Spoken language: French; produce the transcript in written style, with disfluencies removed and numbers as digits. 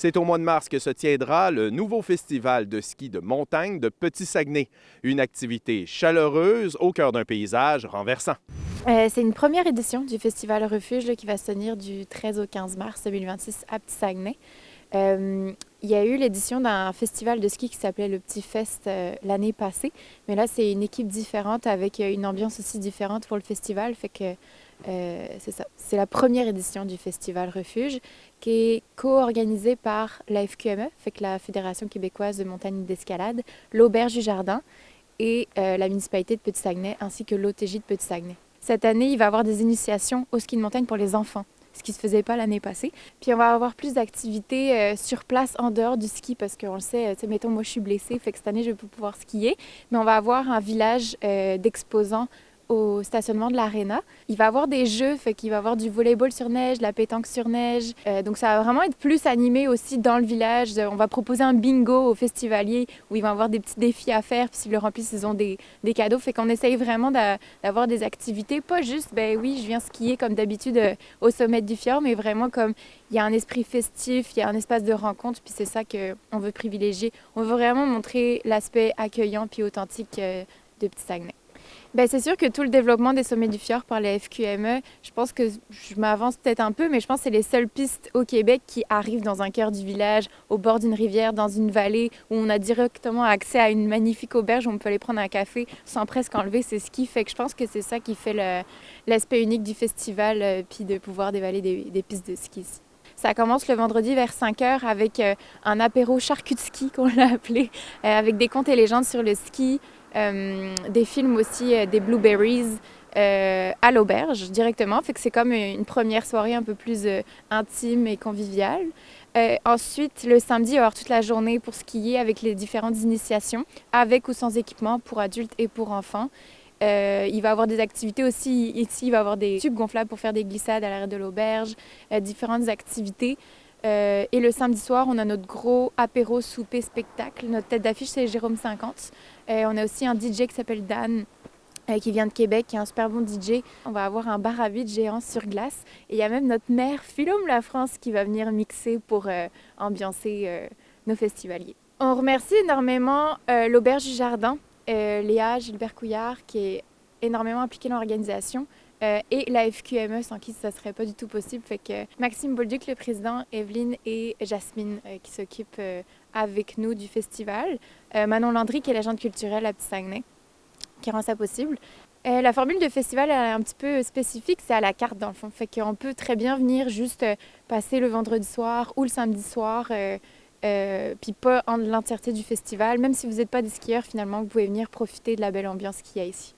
C'est au mois de mars que se tiendra le nouveau festival de ski de montagne de Petit-Saguenay. Une activité chaleureuse au cœur d'un paysage renversant. C'est une première édition du Festival Refuge là, qui va se tenir du 13 au 15 mars 2026 à Petit-Saguenay. Il y a eu l'édition d'un festival de ski qui s'appelait le Petit Fest l'année passée, mais là c'est une équipe différente avec une ambiance aussi différente pour le festival, fait que c'est ça. C'est la première édition du Festival Refuge qui est co-organisée par la FQME, fait que la Fédération québécoise de montagne et d'escalade, l'Auberge du Jardin et la municipalité de Petit-Saguenay ainsi que l'OTJ de Petit-Saguenay. Cette année, il va y avoir des initiations au ski de montagne pour les enfants, ce qui ne se faisait pas l'année passée. Puis on va avoir plus d'activités sur place en dehors du ski parce qu'on le sait, mettons moi je suis blessée, fait que cette année je vais pas pouvoir skier, mais on va avoir un village d'exposants au stationnement de l'Arena. Il va y avoir des jeux, fait qu'il va y avoir du volleyball sur neige, de la pétanque sur neige. Donc ça va vraiment être plus animé aussi dans le village. On va proposer un bingo aux festivaliers où ils vont avoir des petits défis à faire, puis s'ils le remplissent, ils ont des cadeaux. Fait qu'on essaye vraiment d'avoir des activités, pas juste, ben oui, je viens skier comme d'habitude au sommet du fjord, mais vraiment comme il y a un esprit festif, il y a un espace de rencontre, puis c'est ça qu'on veut privilégier. On veut vraiment montrer l'aspect accueillant puis authentique de Petit-Saguenay. Bien, c'est sûr que tout le développement des sommets du fjord par la FQME, je pense que je m'avance peut-être un peu, mais je pense que c'est les seules pistes au Québec qui arrivent dans un cœur du village, au bord d'une rivière, dans une vallée, où on a directement accès à une magnifique auberge où on peut aller prendre un café sans presque enlever ses skis. Fait que je pense que c'est ça qui fait l'aspect unique du festival, puis de pouvoir dévaler des pistes de ski ici. Ça commence le vendredi vers 5 h avec un apéro charcut de ski, qu'on l'a appelé, avec des contes et légendes sur le ski, des films aussi, des Blueberries à l'auberge directement. Fait que c'est comme une première soirée un peu plus intime et conviviale. Ensuite, le samedi, il va y avoir toute la journée pour skier avec les différentes initiations, avec ou sans équipement pour adultes et pour enfants. Il va y avoir des activités aussi. Ici, il va y avoir des tubes gonflables pour faire des glissades à l'arrière de l'auberge, différentes activités. Et le samedi soir, on a notre gros apéro souper spectacle. Notre tête d'affiche, c'est Jérôme 50. On a aussi un DJ qui s'appelle Dan, qui vient de Québec, qui est un super bon DJ. On va avoir un bar à vide géant sur glace. Et il y a même notre maire, Philome La France, qui va venir mixer pour ambiancer nos festivaliers. On remercie énormément l'Auberge du Jardin, Léa Gilbert-Couillard, qui est énormément impliquée dans l'organisation, et la FQME, sans qui ça ne serait pas du tout possible. Fait que Maxime Bolduc, le président, Evelyne et Jasmine, qui s'occupent avec nous du festival. Manon Landry, qui est l'agente culturelle à Petit-Saguenay, qui rend ça possible. La formule de festival elle est un petit peu spécifique, c'est à la carte dans le fond. Fait qu'on peut très bien venir juste passer le vendredi soir ou le samedi soir, puis pas en l'entièreté du festival. Même si vous n'êtes pas des skieurs, finalement, vous pouvez venir profiter de la belle ambiance qu'il y a ici.